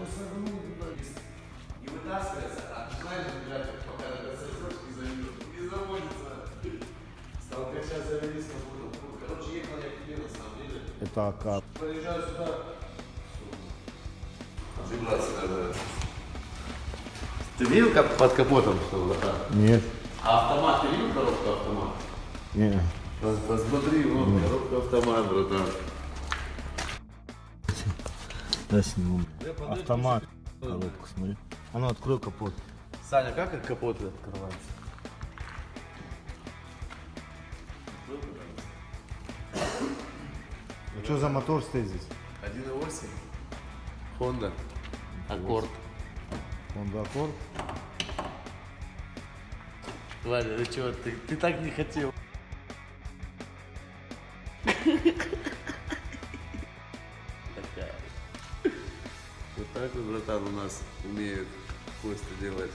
И вытаскивается, а начинает забежать, пока это сосешь и заведет. И заводится. Стал качать завелись на буду. Короче, ехал я к тебе на самом деле. Это АК. Приезжаю сюда. Отжиматься надо. Ты видел, как под капотом что вот так? Нет. А автомат, ты видел коробку автомат? Не. Посмотри, вот коробка автомат, братан. Да, сниму. Автомат. Коробку, смотри. А ну, открой капот. Саня, как капот открывается? А что за мотор стоит здесь? 1.8. Honda. Аккорд. Honda Accord. Валя, ну чего, ты так не хотел. Такая. Вот так вот, братан, у нас умеют Костя делать.